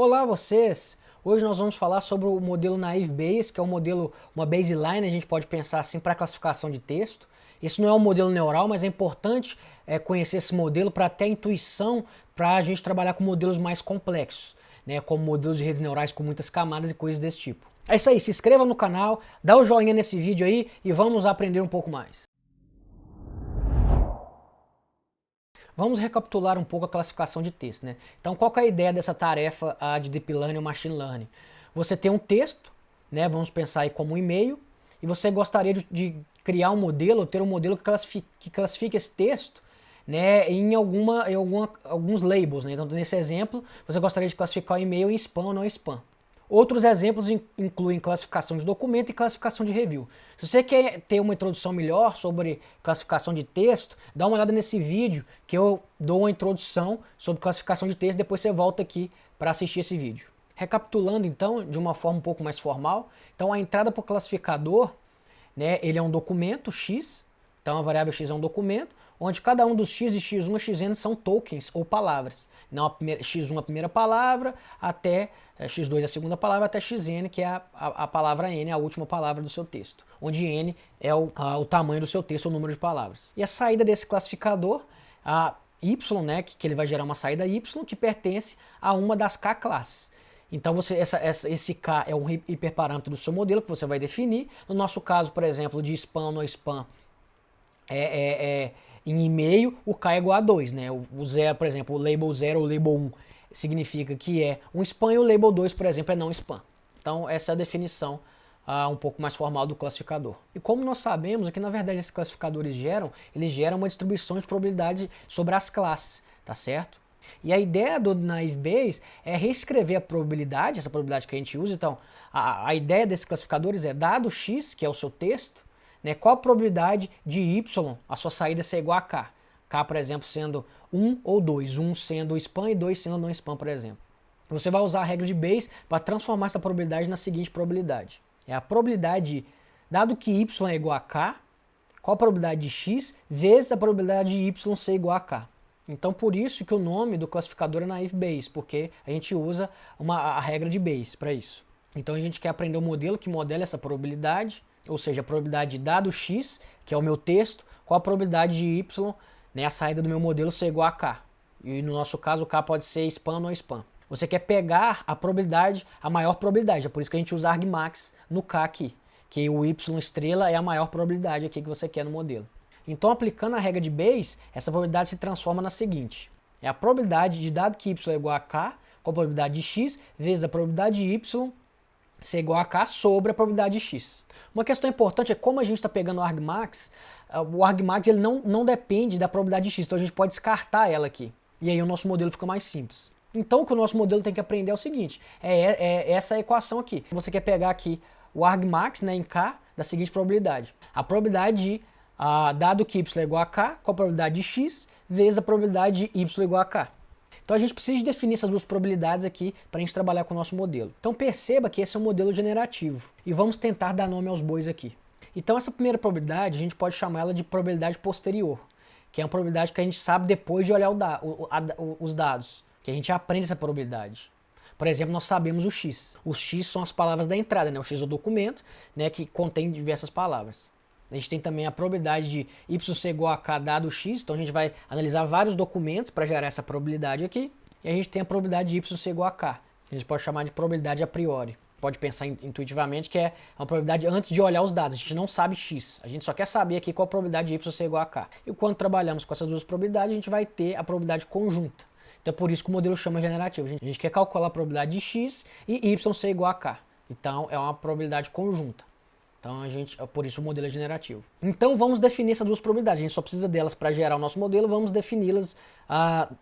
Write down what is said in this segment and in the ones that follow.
Olá vocês! Hoje nós vamos falar sobre o modelo Naive Bayes, que é um modelo, uma baseline, a gente pode pensar assim para classificação de texto. Esse não é um modelo neural, mas é importante conhecer esse modelo para ter a intuição para a gente trabalhar com modelos mais complexos, né, como modelos de redes neurais com muitas camadas e coisas desse tipo. É isso aí, se inscreva no canal, dá o joinha nesse vídeo aí e vamos aprender um pouco mais. Vamos recapitular um pouco a classificação de texto, né? Então, qual que é a ideia dessa tarefa de Deep Learning ou Machine Learning? Você tem um texto, né? Vamos pensar aí como um e-mail, e você gostaria de criar um modelo, ou ter um modelo que classifique esse texto, né, em alguns labels, né? Então, nesse exemplo, você gostaria de classificar o e-mail em spam ou não spam. Outros exemplos incluem classificação de documento e classificação de review. Se você quer ter uma introdução melhor sobre classificação de texto, dá uma olhada nesse vídeo que eu dou uma introdução sobre classificação de texto, depois você volta aqui para assistir esse vídeo. Recapitulando então, de uma forma um pouco mais formal, então a entrada por classificador, né, ele é um documento X, então a variável X é um documento, onde cada um dos X de X1 a Xn são tokens ou palavras. Não X1 a primeira palavra, até X2 a segunda palavra, até Xn, que é a palavra N, a última palavra do seu texto. Onde N é o tamanho do seu texto, o número de palavras. E a saída desse classificador, a Y, né, que ele vai gerar uma saída Y, que pertence a uma das K classes. Então esse K é um hiperparâmetro do seu modelo que você vai definir. No nosso caso, por exemplo, de spam ou no spam, em e-mail, o K é igual a 2, né? O 0, por exemplo, o label 0 ou o label 1 significa que é um spam e o label 2, por exemplo, é não spam. Então essa é a definição um pouco mais formal do classificador. E como nós sabemos, o que na verdade esses classificadores geram, eles geram uma distribuição de probabilidade sobre as classes, tá certo? E a ideia do Naive Bayes é reescrever a probabilidade, essa probabilidade que a gente usa. Então, a ideia desses classificadores é, dado X, que é o seu texto, né, qual a probabilidade de Y, a sua saída ser igual a K? K, por exemplo, sendo 1 ou 2, 1 sendo spam e 2 sendo não spam, por exemplo. Você vai usar a regra de Bayes para transformar essa probabilidade na seguinte probabilidade. É a probabilidade, dado que Y é igual a K, qual a probabilidade de X vezes a probabilidade de Y ser igual a K. Então, por isso que o nome do classificador é Naive Bayes, porque a gente usa a regra de Bayes para isso. Então, a gente quer aprender um modelo que modela essa probabilidade, ou seja, a probabilidade de dado X, que é o meu texto, qual a probabilidade de Y, né, a saída do meu modelo ser igual a K. E no nosso caso, o K pode ser spam ou não spam. Você quer pegar a probabilidade, a maior probabilidade, é por isso que a gente usa argmax no K aqui, que o Y estrela é a maior probabilidade aqui que você quer no modelo. Então, aplicando a regra de Bayes, essa probabilidade se transforma na seguinte. É a probabilidade de dado que Y é igual a K, com a probabilidade de X, vezes a probabilidade de Y ser igual a K sobre a probabilidade de X. Uma questão importante é como a gente está pegando o argmax, o argmax ele não depende da probabilidade de X, então a gente pode descartar ela aqui. E aí o nosso modelo fica mais simples. Então o que o nosso modelo tem que aprender é o seguinte, é essa equação aqui. Você quer pegar aqui o argmax, né, em K da seguinte probabilidade. A probabilidade de dado que Y é igual a K, com a probabilidade de X, vezes a probabilidade de Y igual a K. Então a gente precisa definir essas duas probabilidades aqui para a gente trabalhar com o nosso modelo. Então perceba que esse é um modelo generativo. E vamos tentar dar nome aos bois aqui. Então essa primeira probabilidade, a gente pode chamar ela de probabilidade posterior, que é uma probabilidade que a gente sabe depois de olhar os dados, que a gente aprende essa probabilidade. Por exemplo, nós sabemos o X. Os X são as palavras da entrada, né? O X é o documento, né, que contém diversas palavras. A gente tem também a probabilidade de Y ser igual a K dado X, então a gente vai analisar vários documentos para gerar essa probabilidade aqui. E a gente tem a probabilidade de Y ser igual a K. A gente pode chamar de probabilidade a priori. Pode pensar intuitivamente que é uma probabilidade antes de olhar os dados. A gente não sabe X, a gente só quer saber aqui qual a probabilidade de Y ser igual a K. E quando trabalhamos com essas duas probabilidades, a gente vai ter a probabilidade conjunta. Então é por isso que o modelo chama generativo. A gente quer calcular a probabilidade de X e Y ser igual a K. Então é uma probabilidade conjunta. Então, por isso o modelo é generativo. Então, vamos definir essas duas probabilidades. A gente só precisa delas para gerar o nosso modelo, vamos defini-las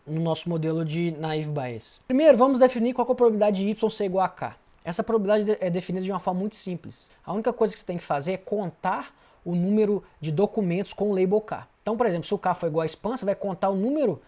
no nosso modelo de Naive Bayes. Primeiro, vamos definir qual é a probabilidade de Y ser igual a K. Essa probabilidade é definida de uma forma muito simples. A única coisa que você tem que fazer é contar o número de documentos com o label K. Então, por exemplo, se o K for igual a spam, você vai contar o número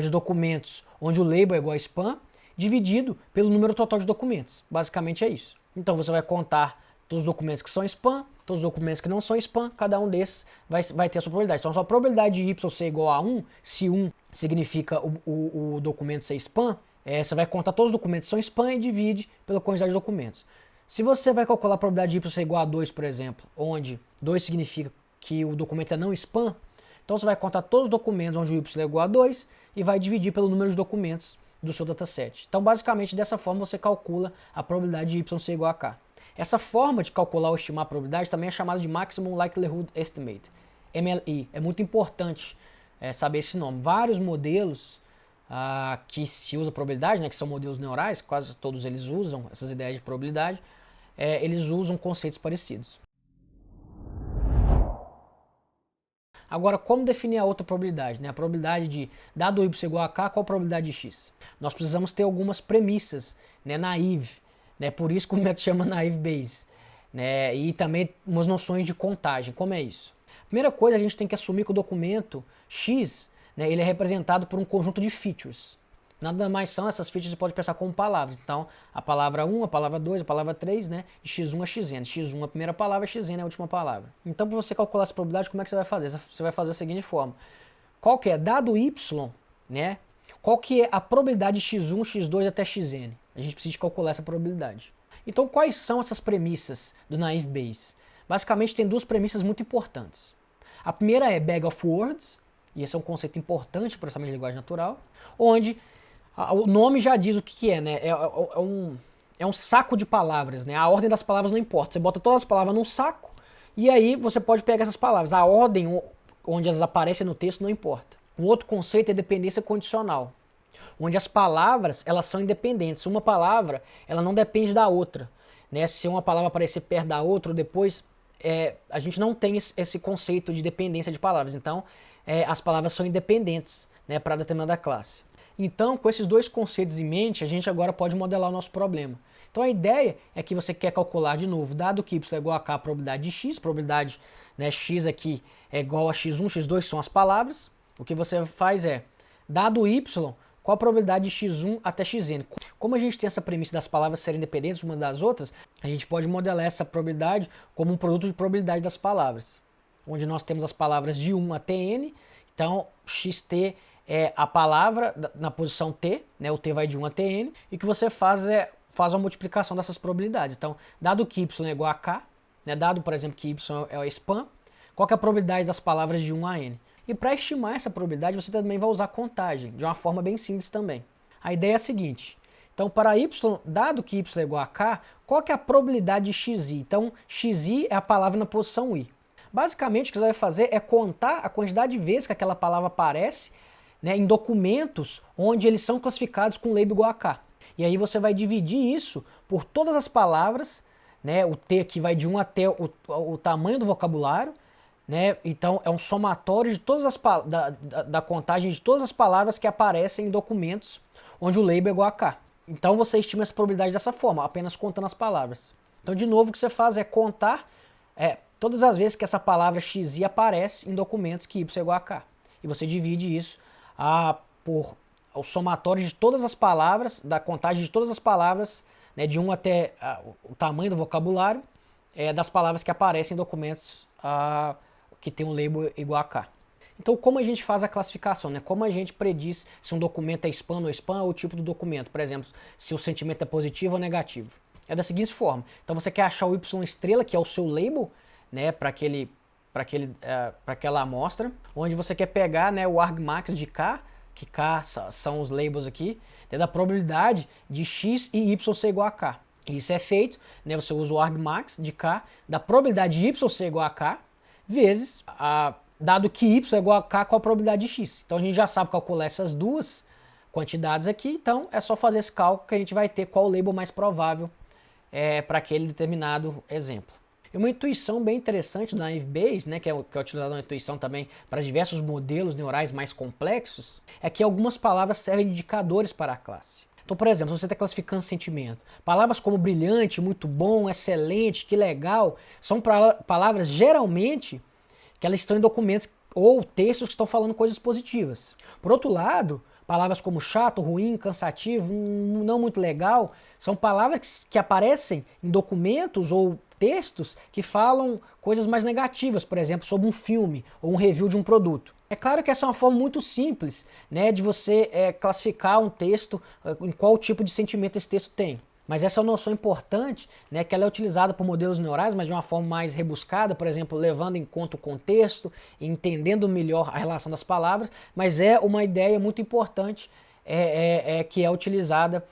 de documentos onde o label é igual a spam, dividido pelo número total de documentos. Basicamente é isso. Então, você vai contar todos os documentos que são spam, todos os documentos que não são spam, cada um desses vai ter a sua probabilidade. Então, a sua probabilidade de Y ser igual a 1, se 1 significa o documento ser spam, você vai contar todos os documentos que são spam e divide pela quantidade de documentos. Se você vai calcular a probabilidade de y ser igual a 2, por exemplo, onde 2 significa que o documento é não spam, então você vai contar todos os documentos onde o y é igual a 2 e vai dividir pelo número de documentos do seu dataset. Então, basicamente, dessa forma você calcula a probabilidade de y ser igual a k. Essa forma de calcular ou estimar a probabilidade também é chamada de Maximum Likelihood Estimate, MLE. É muito importante saber esse nome. Vários modelos que se usa probabilidade, né, que são modelos neurais, quase todos eles usam essas ideias de probabilidade, eles usam conceitos parecidos. Agora, como definir a outra probabilidade? Né? A probabilidade de, dado y igual a k, qual a probabilidade de x? Nós precisamos ter algumas premissas, né, naive, né? Por isso que o método chama naive Bayes, né? E também umas noções de contagem. Como é isso? Primeira coisa, a gente tem que assumir que o documento x, né, ele é representado por um conjunto de features. Nada mais são essas features, você pode pensar como palavras. Então, a palavra 1, a palavra 2, a palavra 3, né? De x1 a xn. x1 é a primeira palavra, xn é a última palavra. Então, para você calcular essa probabilidade, como é que você vai fazer? Você vai fazer da seguinte forma. Qual que é? Dado y, né? Qual que é a probabilidade de x1, x2 até xn? A gente precisa calcular essa probabilidade. Então, quais são essas premissas do Naive Bayes? Basicamente, tem duas premissas muito importantes. A primeira é bag of words, e esse é um conceito importante para o processamento de linguagem natural, onde o nome já diz o que é, né? É um saco de palavras, né? A ordem das palavras não importa. Você bota todas as palavras num saco e aí você pode pegar essas palavras. A ordem onde elas aparecem no texto não importa. Um outro conceito é dependência condicional, onde as palavras elas são independentes. Uma palavra ela não depende da outra, né? Se uma palavra aparecer perto da outra ou depois, a gente não tem esse conceito de dependência de palavras. Então, as palavras são independentes, né, para determinada classe. Então, com esses dois conceitos em mente, a gente agora pode modelar o nosso problema. Então, a ideia é que você quer calcular de novo, dado que y é igual a k, a probabilidade de x, probabilidade, né, x aqui é igual a x1, x2 são as palavras. O que você faz é, dado y, qual a probabilidade de x1 até xn? Como a gente tem essa premissa das palavras serem independentes umas das outras, a gente pode modelar essa probabilidade como um produto de probabilidade das palavras, onde nós temos as palavras de 1 até n, então xt é a palavra na posição t, né, o t vai de 1 até n, e o que você faz uma multiplicação dessas probabilidades. Então, dado que y é igual a k, né, dado, por exemplo, que y é spam, qual que é a probabilidade das palavras de 1 a n? E para estimar essa probabilidade, você também vai usar contagem, de uma forma bem simples também. A ideia é a seguinte, então para y, dado que y é igual a k, qual que é a probabilidade de xi? Então, xi é a palavra na posição i. Basicamente, o que você vai fazer é contar a quantidade de vezes que aquela palavra aparece, né, em documentos onde eles são classificados com label igual a k. E aí você vai dividir isso por todas as palavras, né, o t aqui vai de 1 até o tamanho do vocabulário, né, então é um somatório de todas as da contagem de todas as palavras que aparecem em documentos onde o label é igual a k. Então você estima essa probabilidade dessa forma, apenas contando as palavras. Então de novo o que você faz é contar todas as vezes que essa palavra xi aparece em documentos que y é igual a k. E você divide isso por o somatório de todas as palavras, da contagem de todas as palavras, né, de 1 até o tamanho do vocabulário, das palavras que aparecem em documentos que tem um label igual a k. Então, como a gente faz a classificação, né? Como a gente prediz se um documento é spam ou não spam, ou o tipo do documento, por exemplo, se o sentimento é positivo ou negativo. É da seguinte forma, então você quer achar o y estrela, que é o seu label, né, para aquela amostra, onde você quer pegar, né, o argmax de k, que k são os labels aqui, da probabilidade de x e y ser igual a k. Isso é feito, né, você usa o argmax de k, da probabilidade de y ser igual a k, vezes, dado que y é igual a k, qual a probabilidade de x. Então a gente já sabe calcular essas duas quantidades aqui, então é só fazer esse cálculo que a gente vai ter qual o label mais provável para aquele determinado exemplo. E uma intuição bem interessante do Naive Bayes, né, que é utilizada na intuição também para diversos modelos neurais mais complexos, é que algumas palavras servem de indicadores para a classe. Então, por exemplo, se você está classificando sentimento, palavras como brilhante, muito bom, excelente, que legal, são palavras geralmente que elas estão em documentos ou textos que estão falando coisas positivas. Por outro lado, palavras como chato, ruim, cansativo, não muito legal, são palavras que aparecem em documentos ou textos que falam coisas mais negativas, por exemplo, sobre um filme ou um review de um produto. É claro que essa é uma forma muito simples, né, de você classificar um texto, em qual tipo de sentimento esse texto tem. Mas essa é uma noção importante, né, que ela é utilizada por modelos neurais, mas de uma forma mais rebuscada, por exemplo, levando em conta o contexto, entendendo melhor a relação das palavras, mas é uma ideia muito importante que é utilizada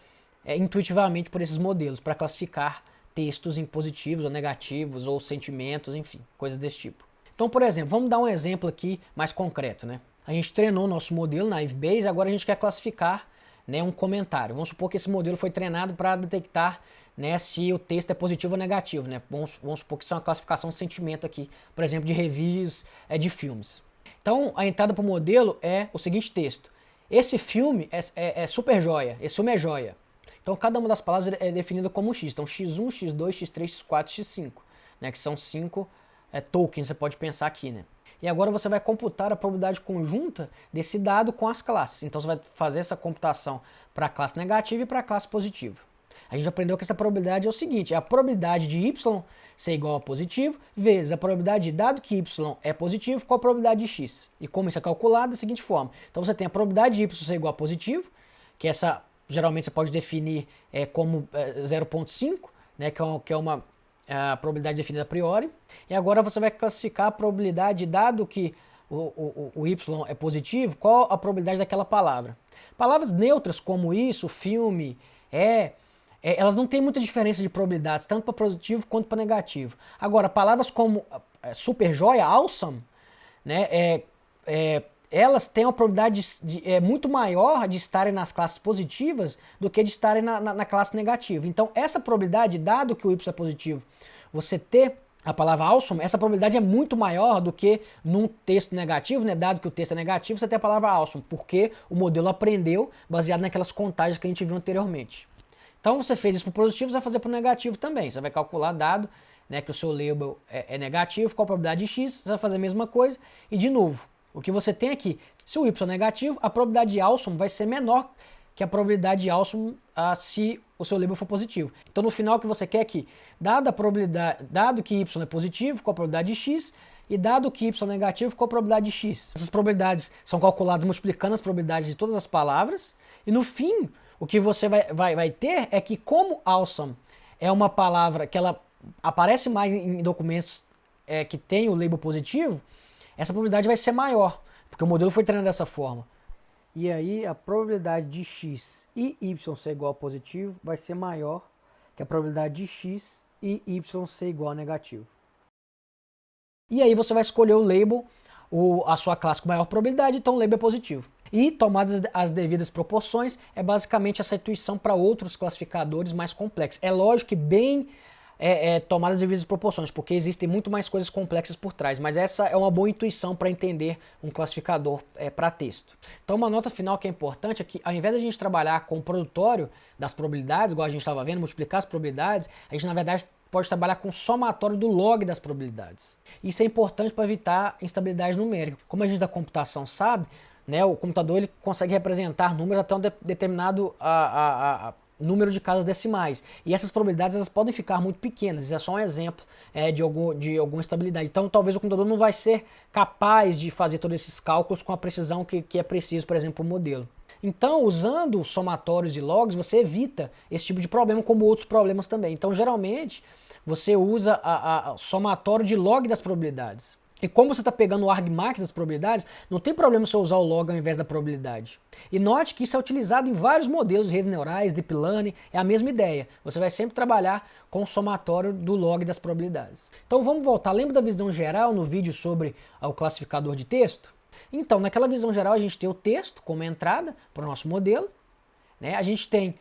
intuitivamente por esses modelos para classificar textos em positivos ou negativos, ou sentimentos, enfim, coisas desse tipo. Então, por exemplo, vamos dar um exemplo aqui mais concreto, né? A gente treinou o nosso modelo na Ivbase, agora a gente quer classificar, né, um comentário. Vamos supor que esse modelo foi treinado para detectar, né, se o texto é positivo ou negativo, né? Vamos supor que isso é uma classificação de sentimento aqui, por exemplo, de reviews de filmes. Então, a entrada para o modelo é o seguinte texto: esse filme é super joia, esse filme é joia. Então, cada uma das palavras é definida como um x. Então, x1, x2, x3, x4, x5, né, que são 5 tokens, você pode pensar aqui, né? E agora você vai computar a probabilidade conjunta desse dado com as classes. Então você vai fazer essa computação para a classe negativa e para a classe positiva. A gente aprendeu que essa probabilidade é o seguinte: é a probabilidade de y ser igual a positivo vezes a probabilidade de, dado que y é positivo, qual a probabilidade de x. E como isso é calculado da seguinte forma: então você tem a probabilidade de y ser igual a positivo, que essa geralmente você pode definir como 0,5, né, que é uma a probabilidade definida a priori, e agora você vai classificar a probabilidade, dado que o y é positivo, qual a probabilidade daquela palavra. Palavras neutras como isso, filme, elas não têm muita diferença de probabilidades, tanto para positivo quanto para negativo. Agora, palavras como super joia, awesome, né, elas têm uma probabilidade muito maior de estarem nas classes positivas do que de estarem na classe negativa. Então, essa probabilidade, dado que o y é positivo, você ter a palavra awesome, essa probabilidade é muito maior do que num texto negativo, né? Dado que o texto é negativo, você tem a palavra awesome, porque o modelo aprendeu baseado naquelas contagens que a gente viu anteriormente. Então, você fez isso para o positivo, você vai fazer para o negativo também. Você vai calcular, dado, né, que o seu label é negativo, qual a probabilidade de x, você vai fazer a mesma coisa. E, de novo, o que você tem aqui, se o y é negativo, a probabilidade de awesome vai ser menor que a probabilidade de awesome se o seu label for positivo. Então, no final, o que você quer é que, dado que y é positivo, qual a probabilidade de x, e dado que y é negativo, qual a probabilidade de x. Essas probabilidades são calculadas multiplicando as probabilidades de todas as palavras, e no fim, o que você vai ter é que, como awesome é uma palavra que ela aparece mais em documentos que tem o label positivo, essa probabilidade vai ser maior, porque o modelo foi treinado dessa forma. E aí a probabilidade de x e y ser igual a positivo vai ser maior que a probabilidade de x e y ser igual a negativo. E aí você vai escolher o label, a sua classe com maior probabilidade, então o label é positivo. E, tomadas as devidas proporções, é basicamente essa intuição para outros classificadores mais complexos. É lógico que bem tomadas as devidas proporções, porque existem muito mais coisas complexas por trás, mas essa é uma boa intuição para entender um classificador para texto. Então, uma nota final que é importante é que, ao invés de a gente trabalhar com o produtório das probabilidades, igual a gente estava vendo, multiplicar as probabilidades, a gente, na verdade, pode trabalhar com o somatório do log das probabilidades. Isso é importante para evitar instabilidade numérica. Como a gente da computação sabe, né, o computador ele consegue representar números até um determinado número de casas decimais. E essas probabilidades elas podem ficar muito pequenas. Isso é só um exemplo de alguma estabilidade. Então, talvez o computador não vai ser capaz de fazer todos esses cálculos com a precisão que é preciso, por exemplo, para o modelo. Então, usando somatórios de logs, você evita esse tipo de problema, como outros problemas também. Então, geralmente, você usa o somatório de log das probabilidades. E como você está pegando o argmax das probabilidades, não tem problema você usar o log ao invés da probabilidade. E note que isso é utilizado em vários modelos de redes neurais, deep learning, é a mesma ideia. Você vai sempre trabalhar com o somatório do log das probabilidades. Então vamos voltar, lembra da visão geral no vídeo sobre o classificador de texto? Então, naquela visão geral a gente tem o texto como entrada para o nosso modelo, né? A gente tem,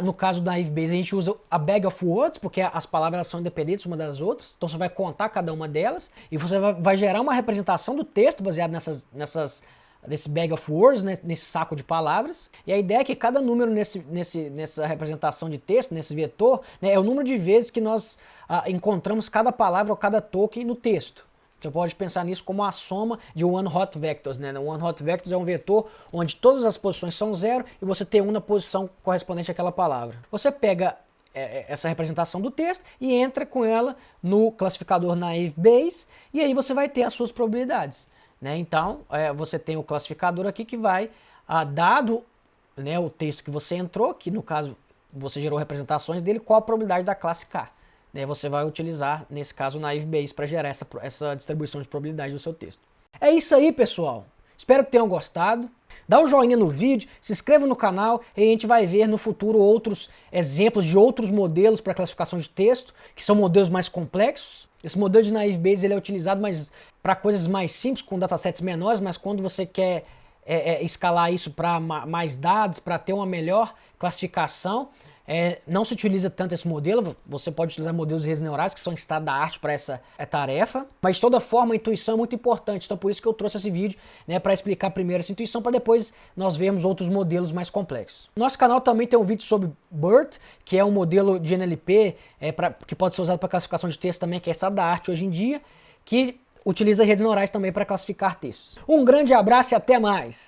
no caso da Ivbase, a gente usa a bag of words, porque as palavras são independentes uma das outras, então você vai contar cada uma delas, e você vai gerar uma representação do texto baseado nesse bag of words, né, nesse saco de palavras, e a ideia é que cada número nessa representação de texto, nesse vetor, né, é o número de vezes que nós encontramos cada palavra ou cada token no texto. Você pode pensar nisso como a soma de one-hot vectors, né? O one-hot vectors é um vetor onde todas as posições são zero e você tem uma na posição correspondente àquela palavra. Você pega essa representação do texto e entra com ela no classificador Naive Bayes, e aí você vai ter as suas probabilidades, né? Então, você tem o classificador aqui que vai, dado, né, o texto que você entrou, que no caso você gerou representações dele, qual a probabilidade da classe K. Né? Você vai utilizar, nesse caso, o Naive Bayes para gerar essa distribuição de probabilidade do seu texto. É isso aí, pessoal. Espero que tenham gostado. Dá um joinha no vídeo, se inscreva no canal e a gente vai ver no futuro outros exemplos de outros modelos para classificação de texto, que são modelos mais complexos. Esse modelo de Naive Bayes ele é utilizado para coisas mais simples, com datasets menores, mas quando você quer escalar isso para mais dados, para ter uma melhor classificação, não se utiliza tanto esse modelo. Você pode utilizar modelos de redes neurais que são em estado da arte para essa tarefa, mas de toda forma a intuição é muito importante, então por isso que eu trouxe esse vídeo, né, para explicar primeiro essa intuição, para depois nós vermos outros modelos mais complexos. Nosso canal também tem um vídeo sobre BERT, que é um modelo de NLP que pode ser usado para classificação de texto também, que é estado da arte hoje em dia, que utiliza redes neurais também para classificar textos. Um grande abraço e até mais!